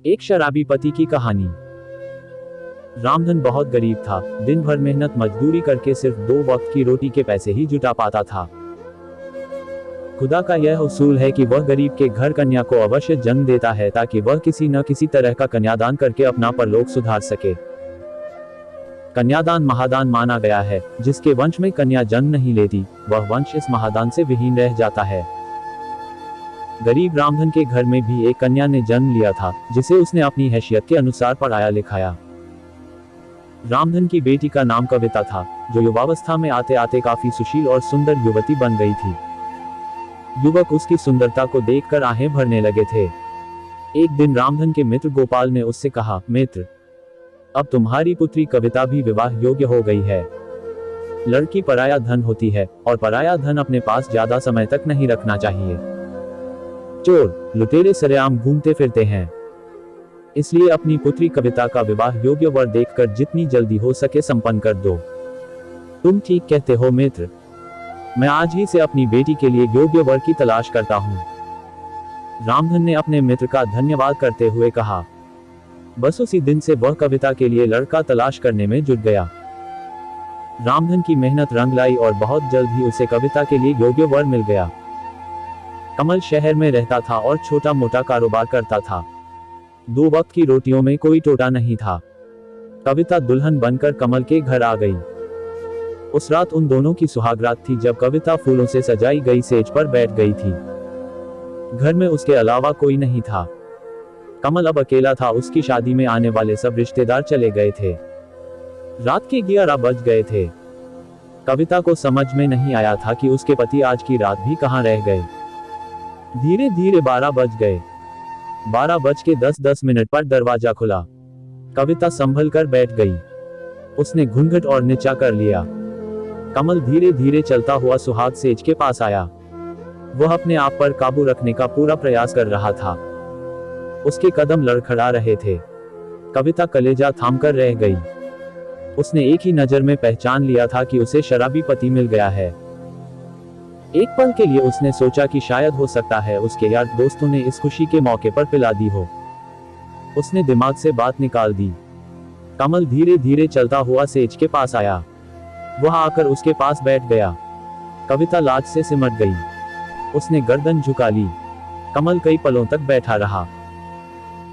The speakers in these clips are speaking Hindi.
एक शराबी पति की कहानी। रामधन बहुत गरीब था। दिन भर मेहनत मजदूरी करके सिर्फ 2 वक्त की रोटी के पैसे ही जुटा पाता था। खुदा का यह उसूल है कि वह गरीब के घर कन्या को अवश्य जन्म देता है ताकि वह किसी न किसी तरह का कन्यादान करके अपना परलोक सुधार सके। कन्यादान महादान माना गया है। जिसके वंश में कन्या जन्म नहीं लेती, वह वंश इस महादान से विहीन रह जाता है। गरीब रामधन के घर में भी एक कन्या ने जन्म लिया था, जिसे उसने अपनी हैसियत के अनुसार पढ़ाया लिखाया। रामधन की बेटी का नाम कविता था, जो युवावस्था में आते आते काफी सुशील और सुंदर युवती बन गई थी। युवक उसकी सुंदरता को देखकर आहें भरने लगे थे। एक दिन रामधन के मित्र गोपाल ने उससे कहा, मित्र, अब तुम्हारी पुत्री कविता भी विवाह योग्य हो गई है। लड़की पराया धन होती है, और पराया धन अपने पास ज्यादा समय तक नहीं रखना चाहिए। चोर लुटेरे सरेआम घूमते फिरते हैं। इसलिए अपनी पुत्री कविता का विवाह योग्य वर देखकर जितनी जल्दी हो सके संपन्न कर दो। तुम ठीक कहते हो मित्र, मैं आज ही से अपनी बेटी के लिए योग्य वर की तलाश करता हूँ। रामधन ने अपने मित्र का धन्यवाद करते हुए कहा। बस उसी दिन से वह कविता के लिए लड़का तलाश करने में जुट गया। रामधन की मेहनत रंग लाई और बहुत जल्द ही उसे कविता के लिए योग्य वर मिल गया। कमल शहर में रहता था और छोटा मोटा कारोबार करता था। 2 वक्त की रोटियों में कोई टोटा नहीं था। कविता दुल्हन बनकर कमल के घर आ गई। उस रात उन दोनों की सुहागरात थी, जब कविता फूलों से सजाई गई सेज पर बैठ गई थी। घर में उसके अलावा कोई नहीं था। कमल अब अकेला था। उसकी शादी में आने वाले सब रिश्तेदार चले गए थे। रात के 11 बज गए थे। कविता को समझ में नहीं आया था कि उसके पति आज की रात भी कहां रह गए। धीरे धीरे 12 बज गए। 12:10 पर दरवाजा खुला। कविता संभल कर बैठ गई। उसने घूंघट और नीचा कर लिया। कमल धीरे धीरे चलता हुआ सुहाग सेज के पास आया। वह अपने आप पर काबू रखने का पूरा प्रयास कर रहा था। उसके कदम लड़खड़ा रहे थे। कविता कलेजा थामकर रह गई। उसने एक ही नजर में पहचान लिया था कि उसे शराबी पति मिल गया है। एक पल के लिए उसने सोचा कि शायद हो सकता है उसके यार दोस्तों ने इस खुशी के मौके पर पिला दी हो। उसने दिमाग से बात निकाल दी। कमल धीरे धीरे चलता हुआ सेज के पास आया। वह आकर उसके पास बैठ गया। कविता लाज से सिमट गई। उसने गर्दन झुका ली। कमल कई पलों तक बैठा रहा।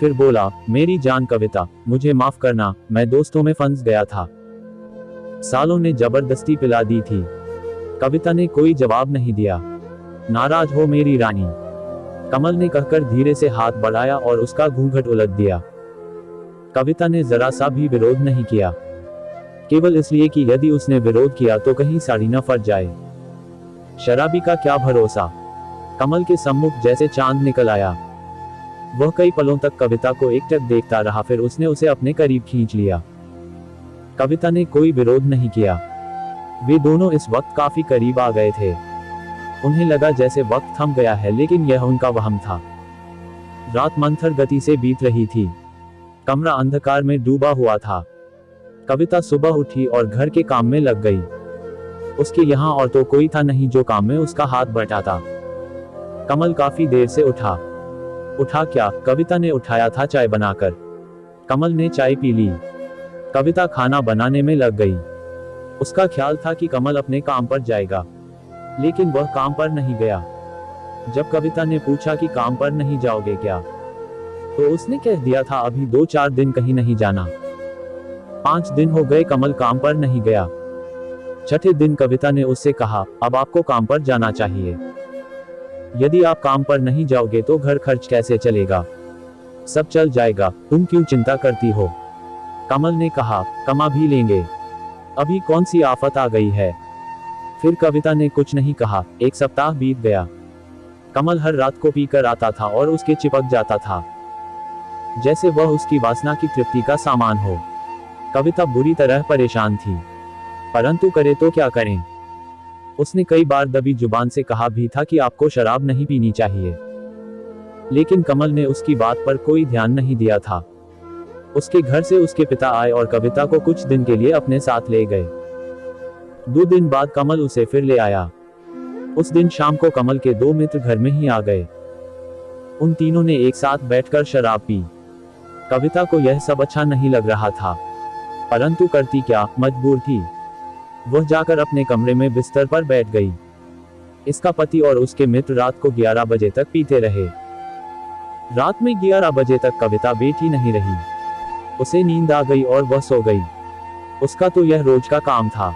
फिर बोला, मेरी जान कविता, मुझे माफ करना, मैं दोस्तों में फंस गया था। सालों ने जबरदस्ती पिला दी थी। कविता ने कोई जवाब नहीं दिया। नाराज हो मेरी रानी, कमल ने कहकर धीरे से हाथ बढ़ाया और उसका घूंघट उलट दिया। कविता ने जरा सा भी विरोध नहीं किया, केवल इसलिए कि यदि उसने विरोध किया तो कहीं साड़ी न फट जाए। शराबी का क्या भरोसा। कमल के सम्मुख जैसे चांद निकल आया। वह कई पलों तक कविता को एकटक देखता रहा, फिर उसने उसे अपने करीब खींच लिया। कविता ने कोई विरोध नहीं किया। वे दोनों इस वक्त काफी करीब आ गए थे। उन्हें लगा जैसे वक्त थम गया है, लेकिन यह उनका वहम था। रात मंथर गति से बीत रही थी। कमरा अंधकार में डूबा हुआ था। कविता सुबह उठी और घर के काम में लग गई। उसके यहाँ और तो कोई था नहीं जो काम में उसका हाथ बटाता। कमल काफी देर से उठा। उठा क्या, कविता ने उठाया था चाय बनाकर। कमल ने चाय पी ली। कविता खाना बनाने में लग गई। उसका ख्याल था कि कमल अपने काम पर जाएगा, लेकिन वह काम पर नहीं गया। जब कविता ने पूछा कि काम पर नहीं जाओगे क्या, तो उसने कह दिया था अभी 2-4 दिन कहीं नहीं जाना। 5 दिन हो गए कमल काम पर नहीं गया। छठे दिन कविता ने उससे कहा, अब आपको काम पर जाना चाहिए। यदि आप काम पर नहीं जाओगे तो घर खर्च कैसे चलेगा। सब चल जाएगा, तुम क्यों चिंता करती हो। कमल ने कहा, कमा भी लेंगे, अभी कौन सी आफत आ गई है। फिर कविता ने कुछ नहीं कहा। 1 सप्ताह बीत गया। कमल हर रात को पीकर आता था और उसके चिपक जाता था, जैसे वह उसकी वासना की तृप्ति का सामान हो। कविता बुरी तरह परेशान थी, परंतु करे तो क्या करें। उसने कई बार दबी जुबान से कहा भी था कि आपको शराब नहीं पीनी चाहिए, लेकिन कमल ने उसकी बात पर कोई ध्यान नहीं दिया था। उसके घर से उसके पिता आए और कविता को कुछ दिन के लिए अपने साथ ले गए। 2 दिन बाद कमल उसे फिर ले आया। उस दिन शाम को कमल के 2 मित्र घर में ही आ गए। उन तीनों ने एक साथ बैठकर शराब पी। कविता को यह सब अच्छा नहीं लग रहा था, परंतु करती क्या, मजबूर थी। वह जाकर अपने कमरे में बिस्तर पर बैठ गई। इसका पति और उसके मित्र रात को 11 बजे तक पीते रहे। रात में 11 बजे तक कविता बैठी नहीं रही। उसे नींद आ गई और वह सो गई। उसका तो यह रोज का काम था।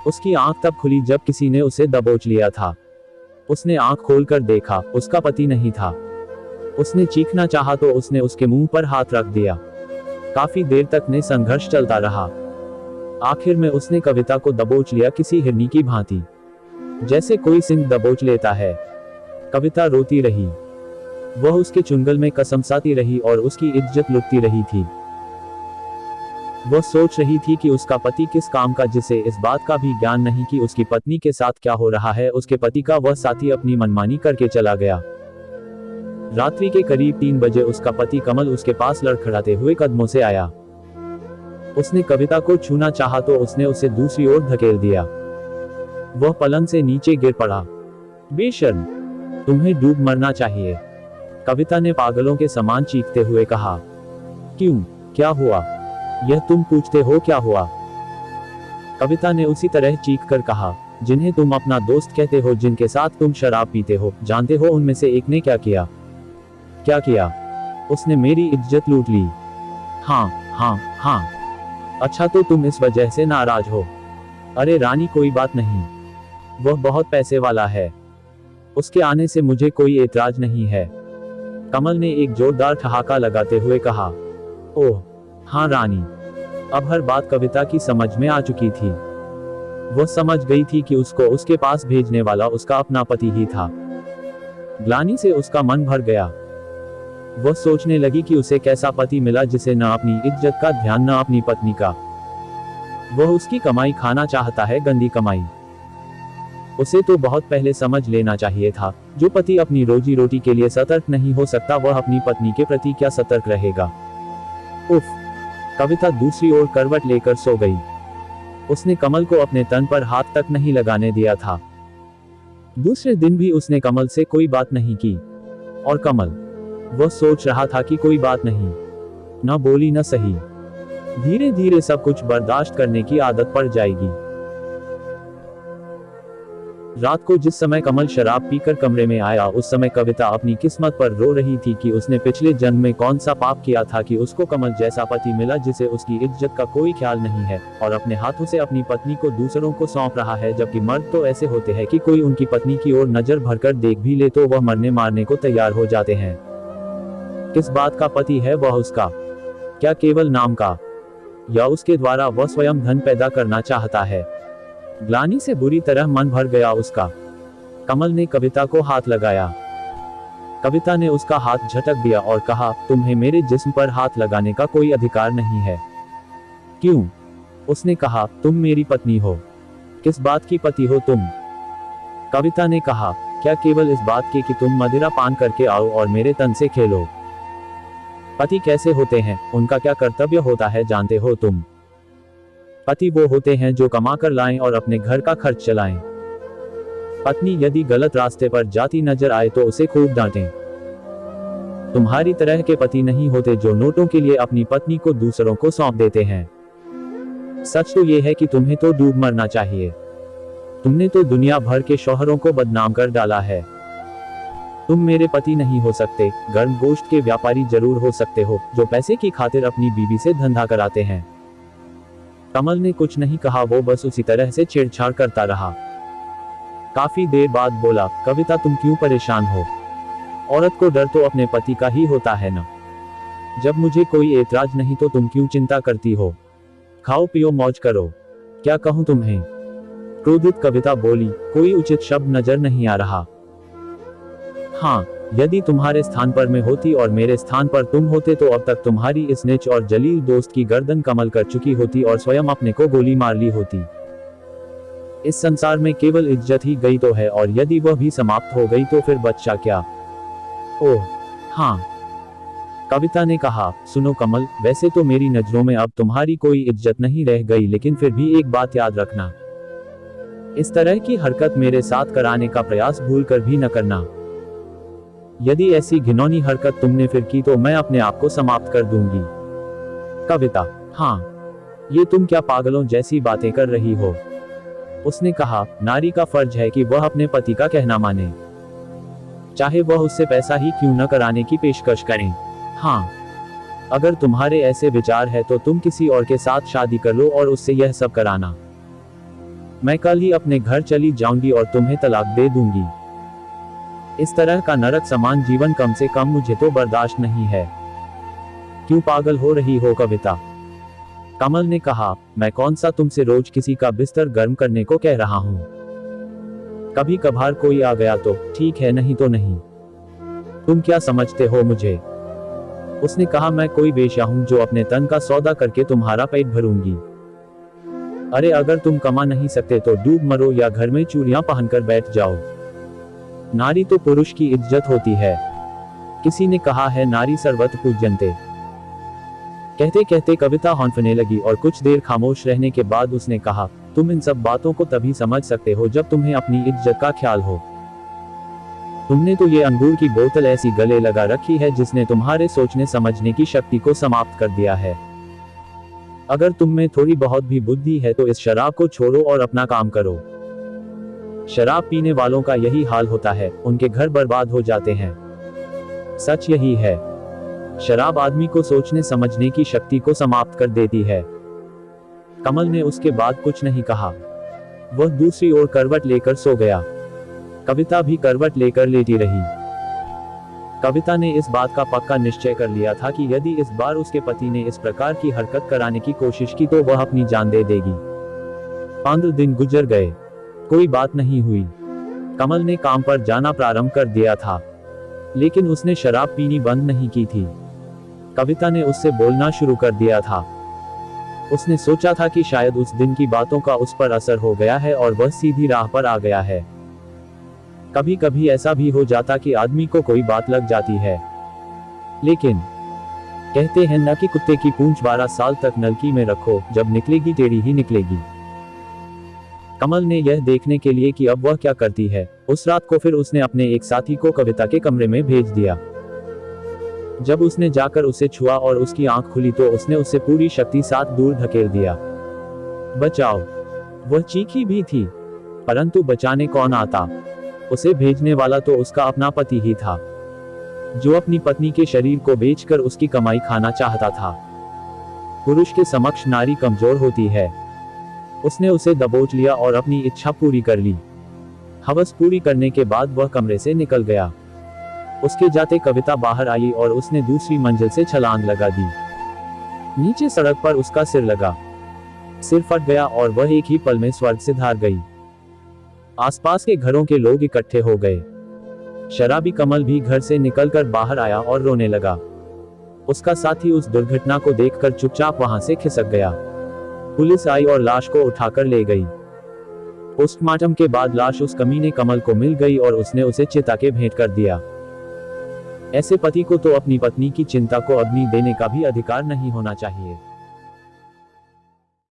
उसकी आंख तब खुली जब किसी ने उसे दबोच लिया था। उसने आंख खोलकर देखा, उसका पति नहीं था। उसने चीखना चाहा तो उसने उसके मुंह पर हाथ रख दिया। काफी देर तक ने संघर्ष चलता रहा। आखिर में उसने कविता को दबोच लिया, किसी हिरनी की भांति, जैसे कोई सिंह दबोच लेता है। कविता रोती रही। वह उसके चुंगल में कसमसाती रही और उसकी इज्जत लुटती रही थी। वह सोच रही थी कि उसका पति किस काम का, जिसे इस बात का भी ज्ञान नहीं कि उसकी पत्नी के साथ क्या हो रहा है। उसके पति का वह साथी अपनी मनमानी करके चला गया। रात्रि के करीब 3 बजे उसका पति कमल उसके पास लड़खड़ाते हुए कदमों से आया। उसने कविता को छूना चाहा तो उसने उसे दूसरी ओर धकेल दिया। वह पलंग से नीचे गिर पड़ा। बेशर्म, तुम्हें डूब मरना चाहिए, कविता ने पागलों के समान चीखते हुए कहा। क्यों, क्या हुआ? यह तुम पूछते हो क्या हुआ? कविता ने उसी तरह चीख कर कहा, जिन्हें तुम अपना दोस्त कहते हो, जिनके साथ तुम शराब पीते हो, जानते हो उनमें से एक ने क्या किया? क्या किया? उसने मेरी इज्जत लूट ली। हाँ हाँ हाँ। अच्छा, तो तुम इस वजह से नाराज हो? अरे रानी, कोई बात नहीं, वह बहुत पैसे वाला है, उसके आने से मुझे कोई एतराज नहीं है। कमल ने एक जोरदार ठहाका लगाते हुए कहा। ओह हाँ रानी। अब हर बात कविता की समझ में आ चुकी थी। वह समझ गई थी कि उसको उसके पास भेजने वाला उसका अपना पति ही था। ग्लानि से उसका मन भर गया। वह सोचने लगी कि उसे कैसा पति मिला जिसे न अपनी इज्जत का ध्यान, न अपनी पत्नी का। वह उसकी कमाई खाना चाहता है, गंदी कमाई। उसे तो बहुत पहले समझ लेना चाहिए था, जो पति अपनी रोजी रोटी के लिए सतर्क नहीं हो सकता, वह अपनी पत्नी के प्रति क्या सतर्क रहेगा। उफ। कविता दूसरी ओर करवट लेकर सो गई। उसने कमल को अपने तन पर हाथ तक नहीं लगाने दिया था। दूसरे दिन भी उसने कमल से कोई बात नहीं की। और कमल, वह सोच रहा था कि कोई बात नहीं, न बोली न सही, धीरे धीरे सब कुछ बर्दाश्त करने की आदत पड़ जाएगी। रात को जिस समय कमल शराब पीकर कमरे में आया, उस समय कविता अपनी किस्मत पर रो रही थी कि उसने पिछले जन्म में कौन सा पाप किया था कि उसको कमल जैसा पति मिला जिसे उसकी इज्जत का कोई ख्याल नहीं है, और अपने हाथों से अपनी पत्नी को दूसरों को सौंप रहा है। जबकि मर्द तो ऐसे होते हैं कि कोई उनकी पत्नी की ओर नजर भरकर देख भी ले तो वह मरने मारने को तैयार हो जाते हैं। किस बात का पति है वह उसका? क्या केवल नाम का? या उसके द्वारा वह स्वयं धन पैदा करना चाहता है? ग्लानि से बुरी तरह मन भर गया उसका। कमल ने कविता को हाथ लगाया। कविता ने उसका हाथ झटक दिया और कहा, तुम्हें मेरे जिस्म पर हाथ लगाने का कोई अधिकार नहीं है। क्यों? उसने कहा, तुम मेरी पत्नी हो। किस बात की पति हो तुम? कविता ने कहा, क्या केवल इस बात के कि तुम मदिरा पान करके आओ और मेरे तन से खेलो? पति कैसे होते हैं, उनका क्या कर्तव्य होता है जानते हो तुम? पति वो होते हैं जो कमा कर लाएं और अपने घर का खर्च चलाएं। पत्नी यदि गलत रास्ते पर जाती नजर आए तो उसे खूब डांटें। तुम्हारी तरह के पति नहीं होते जो नोटों के लिए अपनी पत्नी को दूसरों को सौंप देते हैं। सच तो ये है कि तुम्हें तो डूब मरना चाहिए। तुमने तो दुनिया भर के शौहरों को बदनाम कर डाला है। तुम मेरे पति नहीं हो सकते, गर्म गोश्त के व्यापारी जरूर हो सकते हो, जो पैसे की खातिर अपनी बीवी से धंधा कराते हैं। कमल ने कुछ नहीं कहा, वो बस उसी तरह से छेड़छाड़ करता रहा। काफी देर बाद बोला, कविता तुम क्यों परेशान हो? औरत को डर तो अपने पति का ही होता है ना। जब मुझे कोई एतराज नहीं तो तुम क्यों चिंता करती हो? खाओ पियो मौज करो। क्या कहूं तुम्हें? क्रोधित कविता बोली, कोई उचित शब्द नजर नहीं आ रहा। हाँ, यदि तुम्हारे स्थान पर मैं होती और मेरे स्थान पर तुम होते तो अब तक तुम्हारी इस नीच और जलील दोस्त की गर्दन कमल कर चुकी होती और स्वयं अपने को गोली मार ली होती। इस संसार में केवल इज्जत ही गई तो है, और यदि वह भी समाप्त हो गई तो फिर बचा क्या? ओह हाँ। कविता ने कहा, सुनो कमल, वैसे तो मेरी नजरों में अब तुम्हारी कोई इज्जत नहीं रह गई, लेकिन फिर भी एक बात याद रखना, इस तरह की हरकत मेरे साथ कराने का प्रयास भूल कर भी न करना। यदि ऐसी घिनौनी हरकत तुमने फिर की तो मैं अपने आप को समाप्त कर दूंगी। कविता, हाँ, ये तुम क्या पागलों जैसी बातें कर रही हो। उसने कहा, नारी का फर्ज है कि वह अपने पति का कहना माने, चाहे वह उससे पैसा ही क्यों न कराने की पेशकश करें। हाँ, अगर तुम्हारे ऐसे विचार है तो तुम किसी और के साथ शादी कर लो और उससे यह सब कराना। मैं कल ही अपने घर चली जाऊंगी और तुम्हें तलाक दे दूंगी। इस तरह का नरक समान जीवन कम से कम मुझे तो बर्दाश्त नहीं है। क्यों पागल हो रही हो कविता? कमल ने कहा, मैं कौन सा तुमसे रोज किसी का बिस्तर गर्म करने को कह रहा हूं। कभी कभार कोई आ गया तो ठीक है, नहीं तो नहीं। तुम क्या समझते हो मुझे? उसने कहा, मैं कोई वेश्या हूं जो अपने तन का सौदा करके तुम्हारा पेट भरूंगी। अरे अगर तुम कमा नहीं सकते तो डूब मरो या घर में चूड़ियां पहनकर बैठ जाओ। नारी तो पुरुष की इज्जत होती है। किसी ने कहा है, नारी सर्वत्र पूज्यन्ते। कहते कहते कविता हौंफने लगी और कुछ देर खामोश रहने के बाद उसने कहा, तुम इन सब बातों को तभी समझ सकते हो जब तुम्हें अपनी इज्जत का ख्याल हो। तुमने तो ये अंगूर की बोतल ऐसी गले लगा रखी है जिसने तुम्हारे सोचने समझने की शक्ति को समाप्त कर दिया है। अगर तुम में थोड़ी बहुत भी बुद्धि है तो इस शराब को छोड़ो और अपना काम करो। शराब पीने वालों का यही हाल होता है, उनके घर बर्बाद हो जाते हैं। सच यही है। शराब आदमी को सोचने समझने की शक्ति को समाप्त कर देती है। कमल ने उसके बाद कुछ नहीं कहा। वह दूसरी ओर करवट लेकर सो गया। कविता भी करवट लेकर लेटी रही। कविता ने इस बात का पक्का निश्चय कर लिया था कि यदि इस बार उसके पति ने इस प्रकार की हरकत कराने की कोशिश की तो वह अपनी जान दे देगी। 15 दिन गुजर गए, कोई बात नहीं हुई। कमल ने काम पर जाना प्रारंभ कर दिया था, लेकिन उसने शराब पीनी बंद नहीं की थी। कविता ने उससे बोलना शुरू कर दिया था। उसने सोचा था कि शायद उस दिन की बातों का उस पर असर हो गया है और वह सीधी राह पर आ गया है। कभी कभी ऐसा भी हो जाता कि आदमी को कोई बात लग जाती है, लेकिन कहते हैं न कि कुत्ते की पूंछ 12 साल तक नलकी में रखो, जब निकलेगी टेढ़ी ही निकलेगी। कमल ने यह देखने के लिए कि अब वह क्या करती है, उस रात को फिर उसने अपने एक साथी को कविता के कमरे में भेज दिया। जब उसने जाकर उसे छुआ और उसकी आंख खुली तो उसने उसे पूरी शक्ति साथ दूर धकेल दिया। बचाओ! वह चीखी भी थी, परंतु बचाने कौन आता? उसे भेजने वाला तो उसका अपना पति ही था, जो अपनी पत्नी के शरीर को बेचकर उसकी कमाई खाना चाहता था। पुरुष के समक्ष नारी कमजोर होती है। उसने उसे दबोच लिया और अपनी इच्छा पूरी कर ली। हवस पूरी करने के बाद वह कमरे से निकल गया। उसके जाते कविता बाहर आई और उसने दूसरी मंजिल से छलांग लगा दी। नीचे सड़क पर उसका सिर लगा, सिर फट गया और वह एक ही पल में स्वर्ग से धार गई। आसपास के घरों के लोग इकट्ठे हो गए। शराबी कमल भी घर से निकलकर बाहर आया और रोने लगा। उसका साथी उस दुर्घटना को देखकर चुपचाप वहां से खिसक गया। पुलिस आई और लाश को उठाकर ले गई। पोस्टमार्टम के बाद लाश उस कमीने कमल को मिल गई और उसने उसे चिता के भेंट कर दिया। ऐसे पति को तो अपनी पत्नी की चिंता को अग्नि देने का भी अधिकार नहीं होना चाहिए।